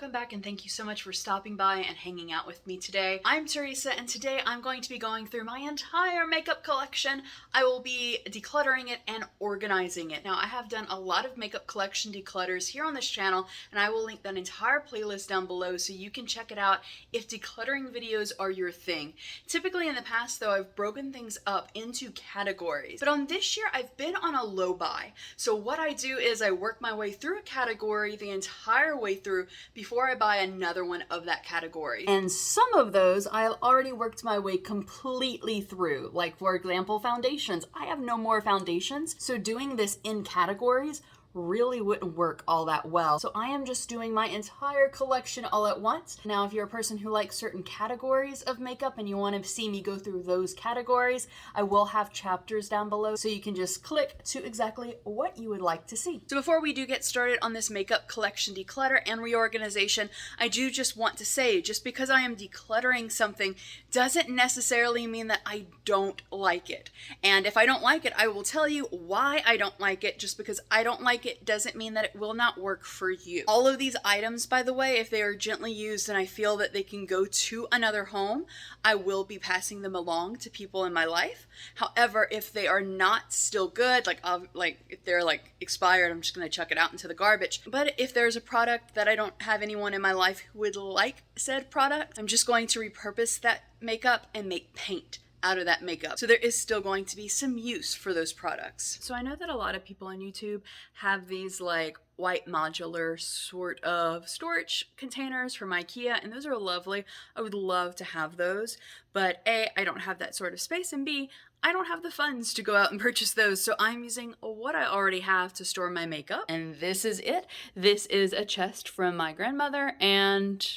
welcome back and thank you so much for stopping by and hanging out with me today. I'm Theresa and today I'm going to be going through my entire makeup collection. I will be decluttering it and organizing it. Now I have done a lot of makeup collection declutters here on this channel and I will link that entire playlist down below so you can check it out if decluttering videos are your thing. Typically in the past though, I've broken things up into categories, but on this year I've been on a low buy. So what I do is I work my way through a category the entire way through before I buy another one of that category. And some of those I've already worked my way completely through. Like for example, foundations. I have no more foundations, so doing this in categories really wouldn't work all that well. So I am just doing my entire collection all at once. Now, if you're a person who likes certain categories of makeup and you want to see me go through those categories, I will have chapters down below so you can just click to exactly what you would like to see. So before we do get started on this makeup collection declutter and reorganization, I do just want to say, just because I am decluttering something doesn't necessarily mean that I don't like it. And if I don't like it, I will tell you why I don't like it. Just because I don't like it doesn't mean that it will not work for you. All of these items, by the way, if they are gently used and I feel that they can go to another home, I will be passing them along to people in my life. However, if they are not still good, like if they're like expired, I'm just gonna chuck it out into the garbage. But if there's a product that I don't have anyone in my life who would like said product, I'm just going to repurpose that makeup and make paint out of that makeup. So there is still going to be some use for those products. So I know that a lot of people on YouTube have these like white modular sort of storage containers from IKEA, and those are lovely. I would love to have those, but A, I don't have that sort of space, and B, I don't have the funds to go out and purchase those, so I'm using what I already have to store my makeup. And this is it. This is a chest from my grandmother, and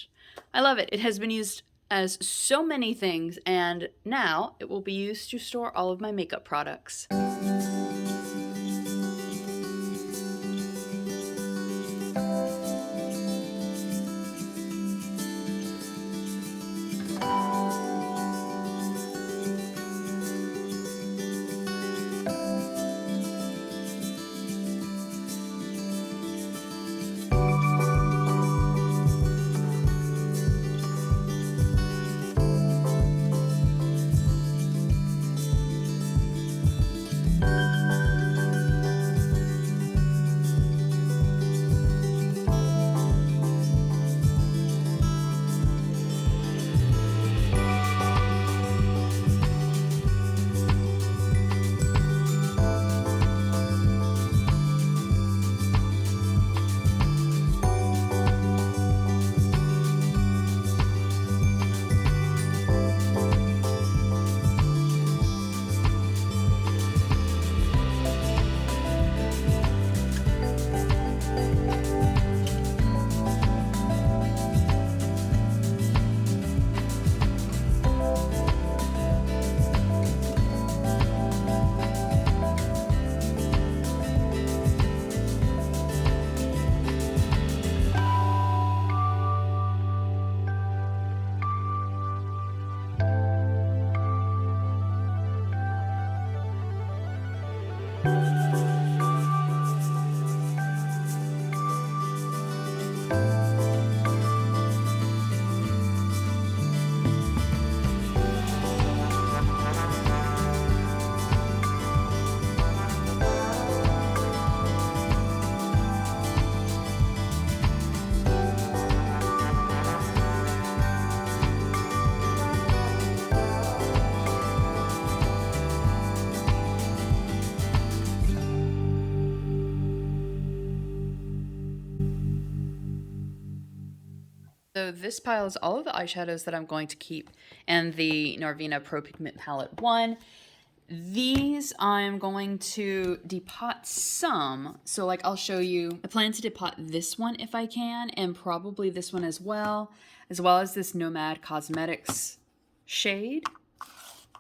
I love it. It has been used as so many things, and now it will be used to store all of my makeup products. So this pile is all of the eyeshadows that I'm going to keep, and the Norvina Pro Pigment Palette 1. These I'm going to depot some. So like I'll show you, I plan to depot this one if I can, and probably this one as well as this Nomad Cosmetics shade,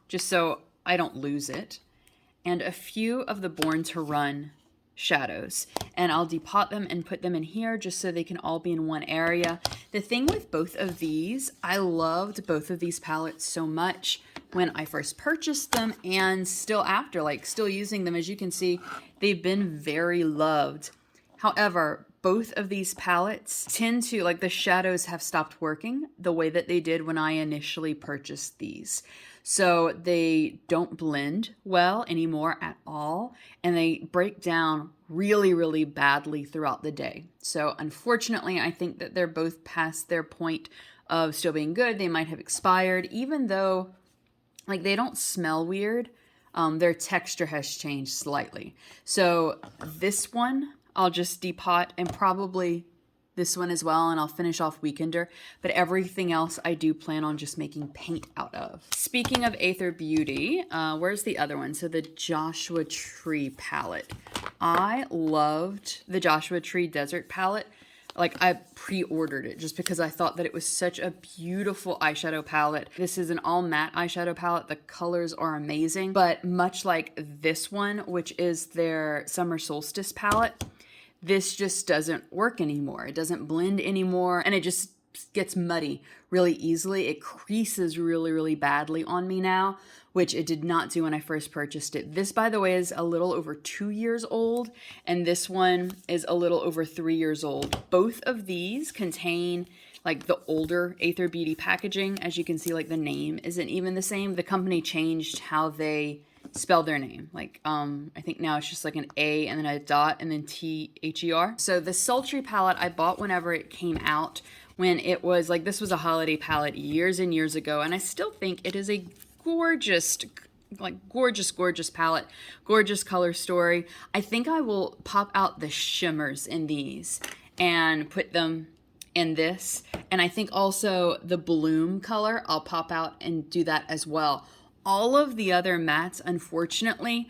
just so I don't lose it. And a few of the Born to Run shadows, and I'll depot them and put them in here just so they can all be in one area. The thing with both of these, I loved both of these palettes so much when I first purchased them, and still after, like still using them. As you can see, they've been very loved. However, both of these palettes tend to, like, the shadows have stopped working the way that they did when I initially purchased these. So they don't blend well anymore at all, and they break down really, really badly throughout the day. So unfortunately, I think that they're both past their point of still being good. They might have expired, even though, like, they don't smell weird. Their texture has changed slightly. So this one, I'll just depot, and probably this one as well, and I'll finish off Weekender. But everything else I do plan on just making paint out of. Speaking of Aether Beauty, where's the other one? So the Joshua Tree palette. I loved the Joshua Tree Desert palette. Like, I pre-ordered it just because I thought that it was such a beautiful eyeshadow palette. This is an all matte eyeshadow palette. The colors are amazing, but much like this one, which is their Summer Solstice palette, this just doesn't work anymore. It doesn't blend anymore, and it just gets muddy really easily. It creases really, really badly on me now, which it did not do when I first purchased it. This, by the way, is a little over 2 years old, and this one is a little over 3 years old. Both of these contain, like, the older Aether Beauty packaging. As you can see, like, the name isn't even the same. The company changed how they spell their name. Like, I think now it's just like an A and then a dot and then T-H-E-R. So the Sultry palette I bought whenever it came out, when it was, like, this was a holiday palette years and years ago, and I still think it is a gorgeous, like, gorgeous palette, gorgeous color story. I think I will pop out the shimmers in these and put them in this, and I think also the Bloom color I'll pop out and do that as well. All of the other mattes, unfortunately,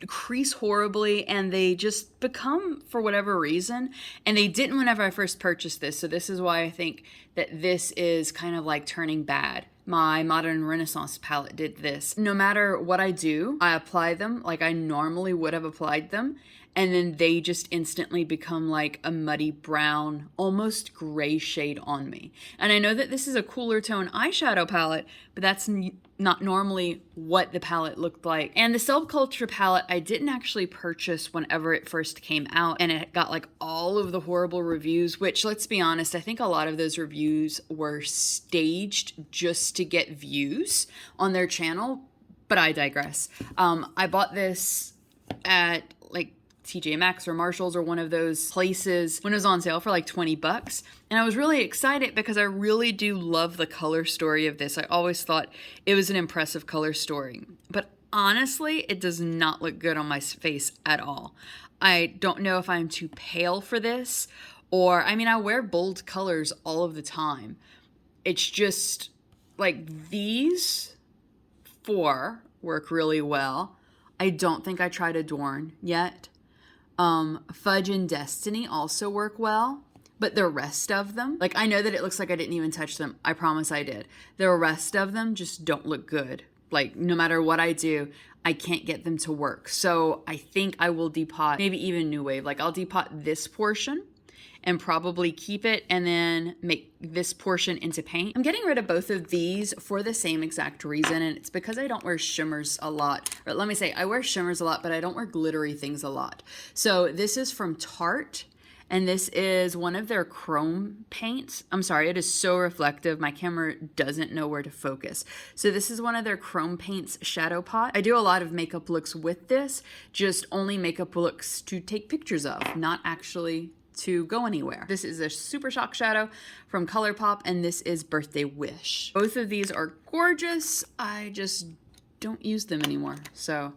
crease horribly, and they just become, for whatever reason, and they didn't whenever I first purchased this, so this is why I think that this is kind of like turning bad. My Modern Renaissance palette did this. No matter what I do, I apply them like I normally would have applied them, and then they just instantly become like a muddy brown, almost gray shade on me. And I know that this is a cooler tone eyeshadow palette, but that's not normally what the palette looked like. And the Subculture palette I didn't actually purchase whenever it first came out, and it got like all of the horrible reviews, which, let's be honest, I think a lot of those reviews were staged just to get views on their channel, but I digress. I bought this at like TJ Maxx or Marshall's or one of those places when it was on sale for like 20 bucks. And I was really excited because I really do love the color story of this. I always thought it was an impressive color story. But honestly, it does not look good on my face at all. I don't know if I'm too pale for this, or, I mean, I wear bold colors all of the time. It's just like these four work really well. I don't think I tried Adorn yet. Fudge and Destiny also work well, but the rest of them, like, I know that it looks like I didn't even touch them. I promise I did. The rest of them just don't look good. Like, no matter what I do, I can't get them to work. So I think I will depot, maybe even New Wave. Like, I'll depot this portion and probably keep it and then make this portion into paint. I'm getting rid of both of these for the same exact reason, and it's because I don't wear shimmers a lot. Or let me say, I wear shimmers a lot, but I don't wear glittery things a lot. So this is from Tarte, and this is one of their chrome paints. I'm sorry, it is so reflective. My camera doesn't know where to focus. So this is one of their chrome paints shadow pot. I do a lot of makeup looks with this, just only makeup looks to take pictures of, not actually to go anywhere. This is a Super Shock shadow from ColourPop, and this is Birthday Wish. Both of these are gorgeous. I just don't use them anymore, so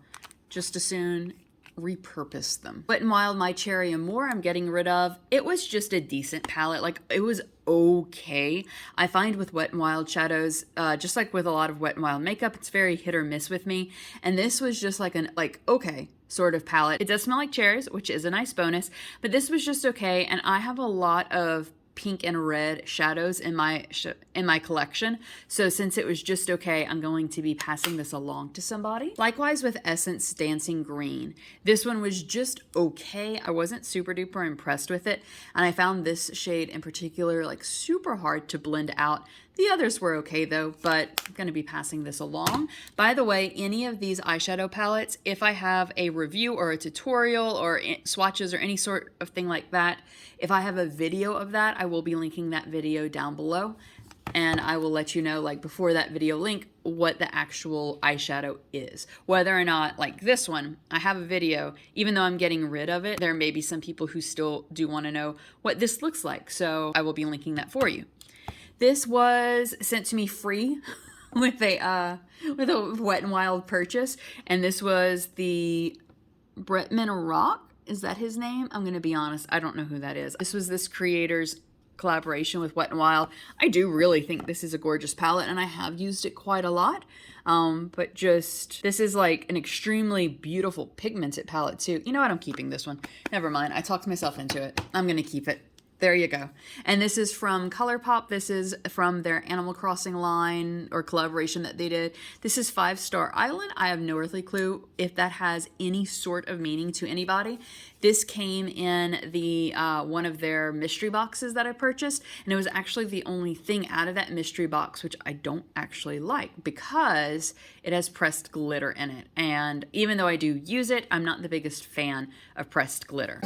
just as soon repurpose them. Wet n Wild My Cherry Amour I'm getting rid of. It was just a decent palette. Like, it was okay. I find with Wet n Wild shadows, just like with a lot of Wet n Wild makeup, it's very hit or miss with me, and this was just like an okay sort of palette. It does smell like cherries, which is a nice bonus, but this was just okay, and I have a lot of pink and red shadows in my collection, so since it was just okay, I'm going to be passing this along to somebody. Likewise with Essence Dancing Green. This one was just okay. I wasn't super duper impressed with it, and I found this shade in particular like super hard to blend out. The others were okay though, but I'm going to be passing this along. By the way, any of these eyeshadow palettes, if I have a review or a tutorial or swatches or any sort of thing like that, if I have a video of that, I will be linking that video down below. And I will let you know, like before that video link, what the actual eyeshadow is. Whether or not, like this one, I have a video, even though I'm getting rid of it, there may be some people who still do want to know what this looks like. So I will be linking that for you. This was sent to me free with a Wet n Wild purchase. And this was the Bretman Rock. Is that his name? I'm going to be honest, I don't know who that is. This was this creator's collaboration with Wet n Wild. I do really think this is a gorgeous palette, and I have used it quite a lot. But just, this is like an extremely beautiful pigmented palette too. You know what? I'm keeping this one. Never mind. I talked myself into it. I'm going to keep it. There you go. And this is from ColourPop. This is from their Animal Crossing line or collaboration that they did. This is 5 Star Island. I have no earthly clue if that has any sort of meaning to anybody. This came in the one of their mystery boxes that I purchased, and it was actually the only thing out of that mystery box which I don't actually like because it has pressed glitter in it. And even though I do use it, I'm not the biggest fan of pressed glitter.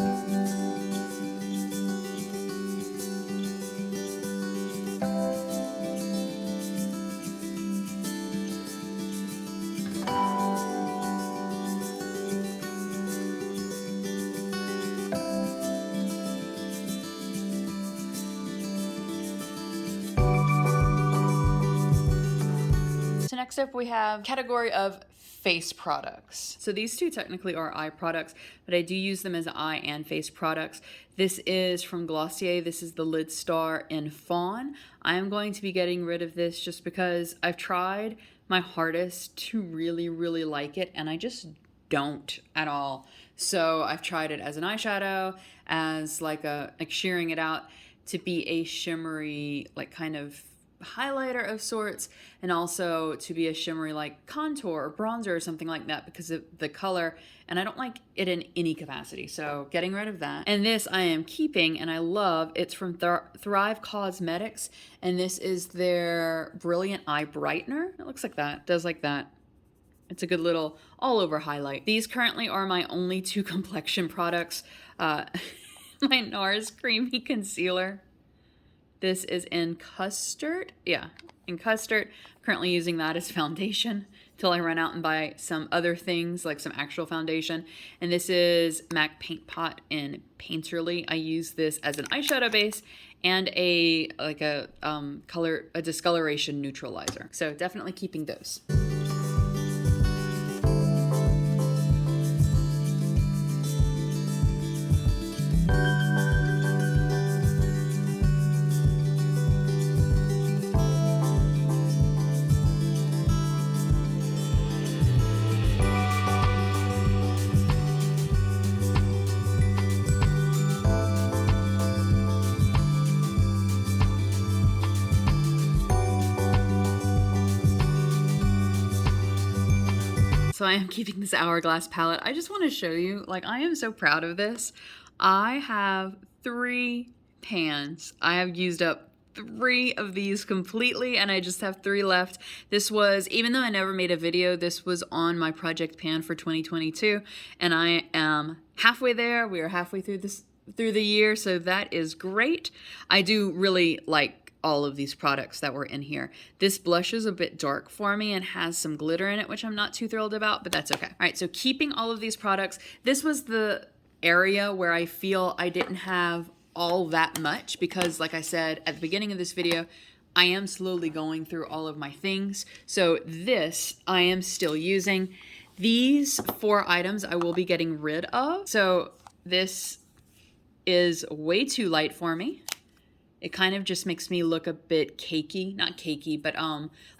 Next up we have category of face products. So these two technically are eye products, but I do use them as eye and face products. This is from Glossier. This is the Lid Star in Fawn. I am going to be getting rid of this just because I've tried my hardest to really, really like it, and I just don't at all. So I've tried it as an eyeshadow, as like shearing it out to be a shimmery, like kind of highlighter of sorts, and also to be a shimmery like contour or bronzer or something like that because of the color, and I don't like it in any capacity, so getting rid of that. And this I am keeping, and I love. It's from Thrive Cosmetics, and this is their Brilliant Eye Brightener. It looks like that, does like that. It's a good little all over highlight. These currently are my only 2 complexion products. My NARS Creamy Concealer. This is in Custard. Yeah, in Custard. I'm currently using that as foundation until I run out and buy some other things, like some actual foundation. And this is MAC Paint Pot in Painterly. I use this as an eyeshadow base and a discoloration neutralizer. So definitely keeping those. So I am keeping this Hourglass palette. I just want to show you, like, I am so proud of this. I have 3 pans. I have used up 3 of these completely, and I just have 3 left. This was, even though I never made a video, this was on my project pan for 2022, and I am halfway there. We are halfway through the year, so that is great. I do really like all of these products that were in here. This blush is a bit dark for me and has some glitter in it, which I'm not too thrilled about, but that's okay. All right, so keeping all of these products. This was the area where I feel I didn't have all that much because, like I said at the beginning of this video, I am slowly going through all of my things. So this I am still using. These 4 items I will be getting rid of. So this is way too light for me. It kind of just makes me look a bit cakey, not cakey, but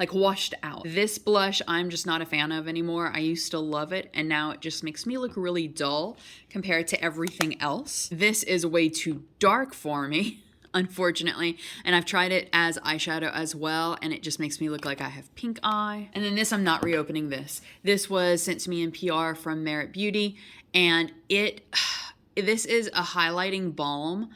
like washed out. This blush I'm just not a fan of anymore. I used to love it, and now it just makes me look really dull compared to everything else. This is way too dark for me, unfortunately, and I've tried it as eyeshadow as well, and it just makes me look like I have pink eye. And then this, I'm not reopening this. This was sent to me in PR from Merit Beauty, and this is a highlighting balm.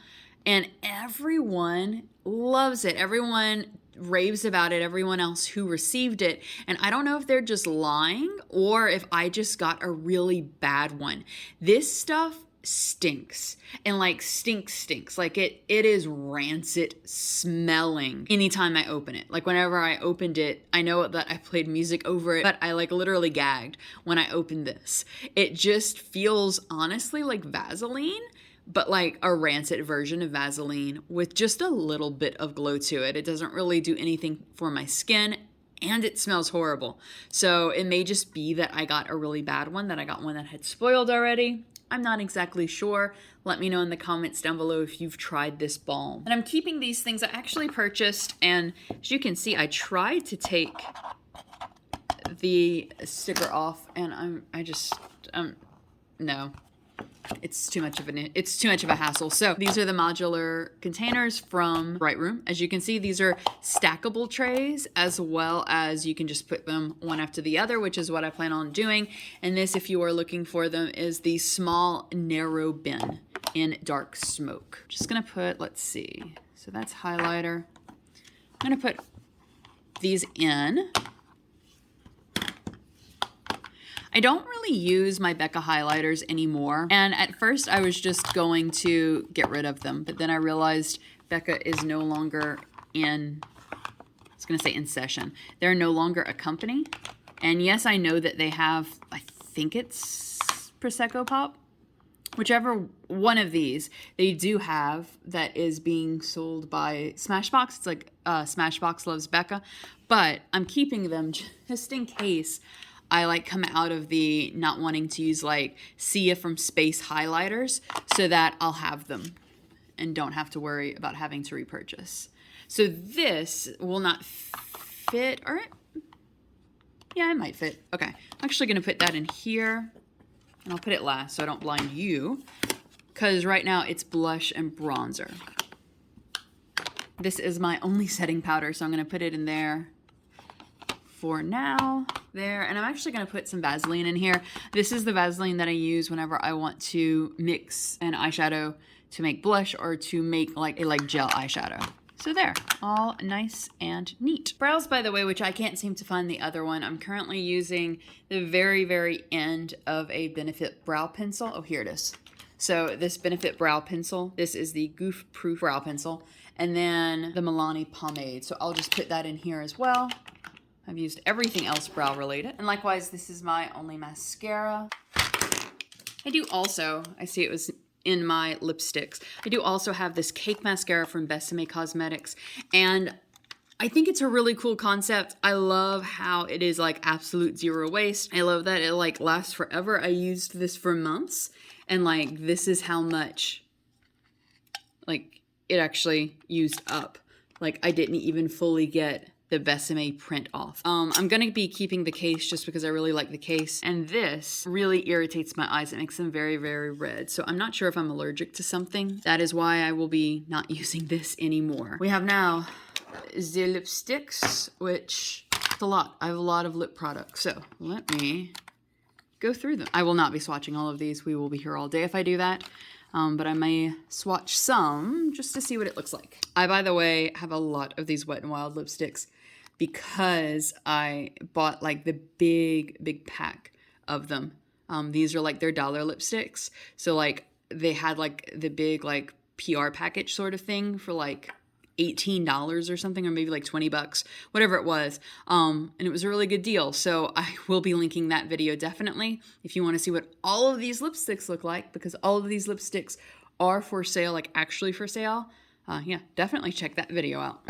And everyone loves it. Everyone raves about it, everyone else who received it, and I don't know if they're just lying or if I just got a really bad one. This stuff stinks, and like stinks. Like it is rancid smelling anytime I open it. Like whenever I opened it, I know that I played music over it, but I like literally gagged when I opened this. It just feels honestly like Vaseline, but like a rancid version of Vaseline with just a little bit of glow to it. It doesn't really do anything for my skin, and it smells horrible. So it may just be that I got a really bad one, that I got one that had spoiled already. I'm not exactly sure. Let me know in the comments down below if you've tried this balm. And I'm keeping these things I actually purchased, and as you can see, I tried to take the sticker off, and no. It's too much of a hassle. So these are the modular containers from Bright Room. As you can see, these are stackable trays, as well as you can just put them one after the other, which is what I plan on doing. And this, if you are looking for them, is the small narrow bin in dark smoke. Just gonna put, let's see. So that's highlighter. I'm gonna put these in. I don't really use my Becca highlighters anymore, and at first I was just going to get rid of them, but then I realized Becca is no longer in, I was going to say in session. They're no longer a company, and yes, I know that they have, I think it's Prosecco Pop, whichever one of these they do have that is being sold by Smashbox. It's like Smashbox loves Becca, but I'm keeping them just in case I like come out of the not wanting to use like Sia from Space highlighters, so that I'll have them and don't have to worry about having to repurchase. So this will not fit, or yeah, it might fit. Okay, I'm actually gonna put that in here, and I'll put it last so I don't blind you, because right now it's blush and bronzer. This is my only setting powder, so I'm gonna put it in there for now, there, and I'm actually going to put some Vaseline in here. This is the Vaseline that I use whenever I want to mix an eyeshadow to make blush or to make like a gel eyeshadow. So there, all nice and neat. Brows, by the way, which I can't seem to find the other one. I'm currently using the very end of a Benefit brow pencil. Oh, here it is. So this Benefit brow pencil, this is the Goof Proof brow pencil, and then the Milani pomade. So I'll just put that in here as well. I've used everything else brow related. And likewise, this is my only mascara. I do also, I see it was in my lipsticks. I do also have this cake mascara from Besame Cosmetics. And I think it's a really cool concept. I love how it is like absolute zero waste. I love that it like lasts forever. I used this for months, and like this is how much like it actually used up. Like I didn't even fully get the Besame print off. I'm gonna be keeping the case just because I really like the case, and this really irritates my eyes. It makes them very red, so I'm not sure if I'm allergic to something. That is why I will be not using this anymore. We have now the lipsticks, which is a lot. I have a lot of lip products, so let me go through them. I will not be swatching all of these. We will be here all day if I do that. But I may swatch some just to see what it looks like. I, by the way, have a lot of these Wet n Wild lipsticks because I bought like the big pack of them. These are like their dollar lipsticks. So like they had like the big like PR package sort of thing for like $18 or something, or maybe like 20 bucks, whatever it was. And it was a really good deal. So I will be linking that video definitely if you want to see what all of these lipsticks look like, because all of these lipsticks are for sale, like actually for sale. Yeah, definitely check that video out.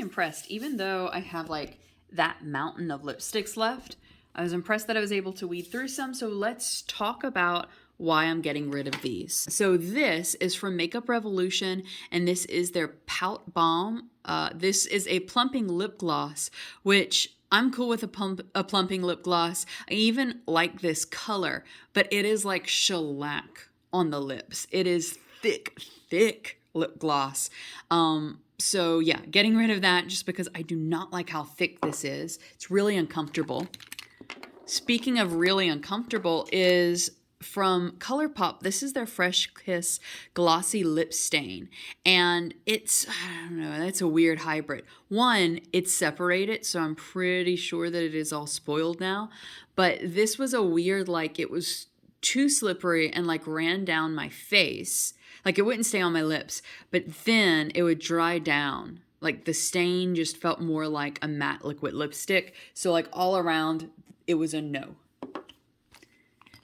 impressed, even though I have like that mountain of lipsticks left. I was impressed that I was able to weed through some. So let's talk about why I'm getting rid of these. So this is from Makeup Revolution, and this is their Pout Balm. This is a plumping lip gloss, which I'm cool with a plumping lip gloss. I even like this color, but it is like shellac on the lips. It is thick lip gloss. So yeah, getting rid of that just because I do not like how thick this is. It's really uncomfortable. Speaking of really uncomfortable is from ColourPop. This is their Fresh Kiss Glossy Lip Stain. And it's, I don't know, that's a weird hybrid. One, it's separated, so I'm pretty sure that it is all spoiled now. But this was a weird, like, it was too slippery and like ran down my face. Like it wouldn't stay on my lips, but then it would dry down. Like the stain just felt more like a matte liquid lipstick. So like all around, it was a no.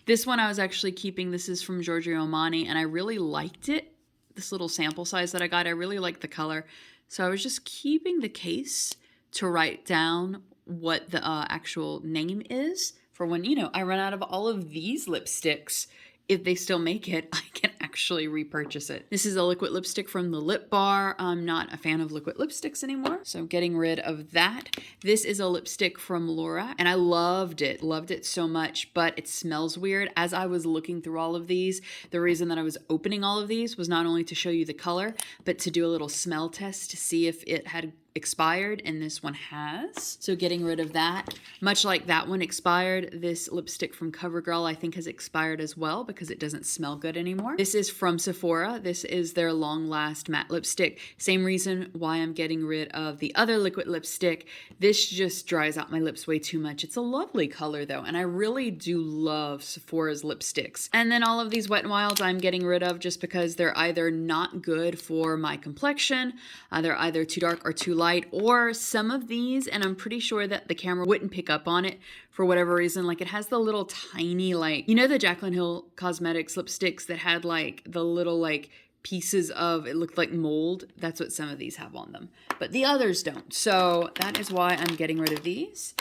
This one I was actually keeping. This is from Giorgio Armani, and I really liked it. This little sample size that I got, I really liked the color. So I was just keeping the case to write down what the actual name is for when, you know, I run out of all of these lipsticks. If they still make it, I can actually repurchase it. This is a liquid lipstick from the Lip Bar. I'm not a fan of liquid lipsticks anymore, so I'm getting rid of that. This is a lipstick from Laura, and I loved it so much, but it smells weird. As I was looking through all of these, the reason that I was opening all of these was not only to show you the color, but to do a little smell test to see if it had expired, and this one has. So getting rid of that. Much like that one expired, this lipstick from CoverGirl I think has expired as well because it doesn't smell good anymore. This is from Sephora. This is their Long Last matte lipstick. Same reason why I'm getting rid of the other liquid lipstick. This just dries out my lips way too much. It's a lovely color though, and I really do love Sephora's lipsticks. And then all of these Wet n Wilds I'm getting rid of just because they're either not good for my complexion, they're either too dark or too light, or some of these, and I'm pretty sure that the camera wouldn't pick up on it for whatever reason. Like it has the little tiny, like, you know, the Jaclyn Hill Cosmetics lipsticks that had like the little like pieces of, it looked like mold. That's what some of these have on them, but the others don't. So that is why I'm getting rid of these.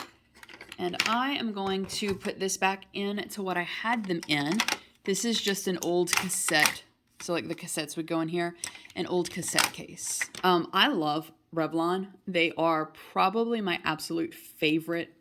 And I am going to put this back in to what I had them in. This is just an old cassette. So like the cassettes would go in here, an old cassette case. I love Revlon. They are probably my absolute favorite,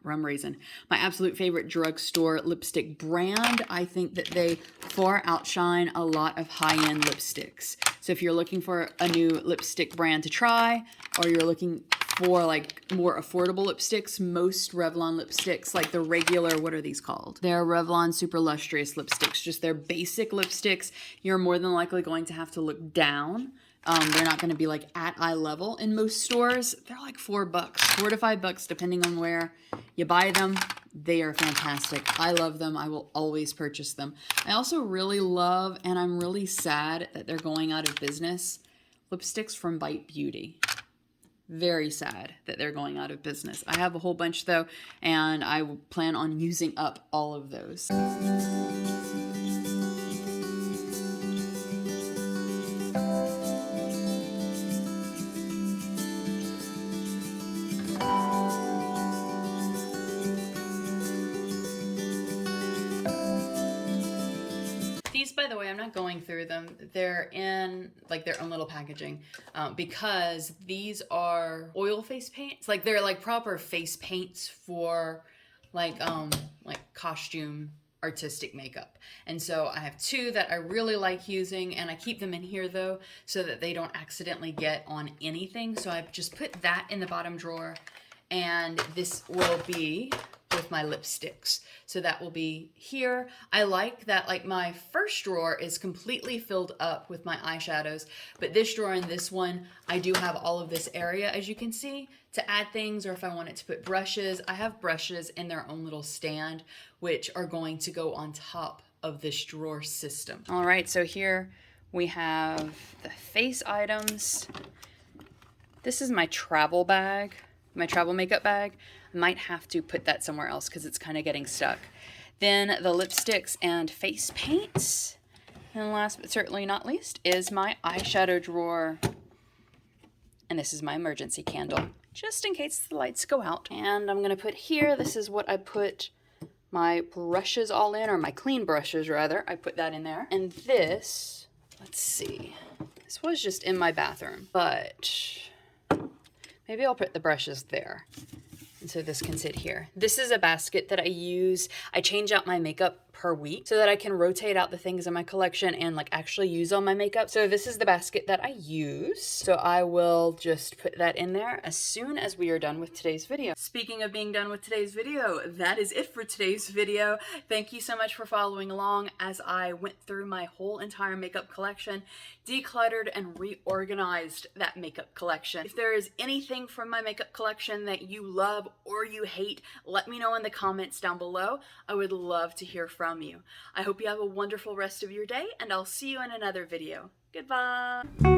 rum raisin, my absolute favorite drugstore lipstick brand. I think that they far outshine a lot of high-end lipsticks. So if you're looking for a new lipstick brand to try, or you're looking for like more affordable lipsticks, most Revlon lipsticks, like the regular, what are these called? They're Revlon Super Lustrous lipsticks, just their basic lipsticks. You're more than likely going to have to look down. They're not going to be like at eye level in most stores. They're like $4, $4 to $5, depending on where you buy them. They are fantastic. I love them. I will always purchase them. I also really love, and I'm really sad that they're going out of business, lipsticks from Bite Beauty. Very sad that they're going out of business. I have a whole bunch though, and I plan on using up all of those. By the way, I'm not going through them. They're in like their own little packaging because these are oil face paints. Like they're like proper face paints for like costume artistic makeup. And so I have two that I really like using, and I keep them in here though so that they don't accidentally get on anything. So I've just put that in the bottom drawer, and this will be with my lipsticks. So that will be here. I like that like my first drawer is completely filled up with my eyeshadows, but this drawer and this one, I do have all of this area, as you can see, to add things, or if I wanted to put brushes. I have brushes in their own little stand, which are going to go on top of this drawer system. All right, so here we have the face items. This is my travel bag, my travel makeup bag. I might have to put that somewhere else because it's kind of getting stuck. Then the lipsticks and face paints. And last but certainly not least is my eyeshadow drawer. And this is my emergency candle, just in case the lights go out. And I'm gonna put here, this is what I put my brushes all in, or my clean brushes rather. I put that in there. And this, let's see, this was just in my bathroom, but maybe I'll put the brushes there. And so this can sit here. This is a basket that I use. I change out my makeup per week so that I can rotate out the things in my collection and like actually use all my makeup. So this is the basket that I use. So I will just put that in there as soon as we are done with today's video. Speaking of being done with today's video, that is it for today's video. Thank you so much for following along as I went through my whole entire makeup collection, decluttered and reorganized that makeup collection. If there is anything from my makeup collection that you love or you hate, let me know in the comments down below. I would love to hear from you. I hope you have a wonderful rest of your day, and I'll see you in another video. Goodbye!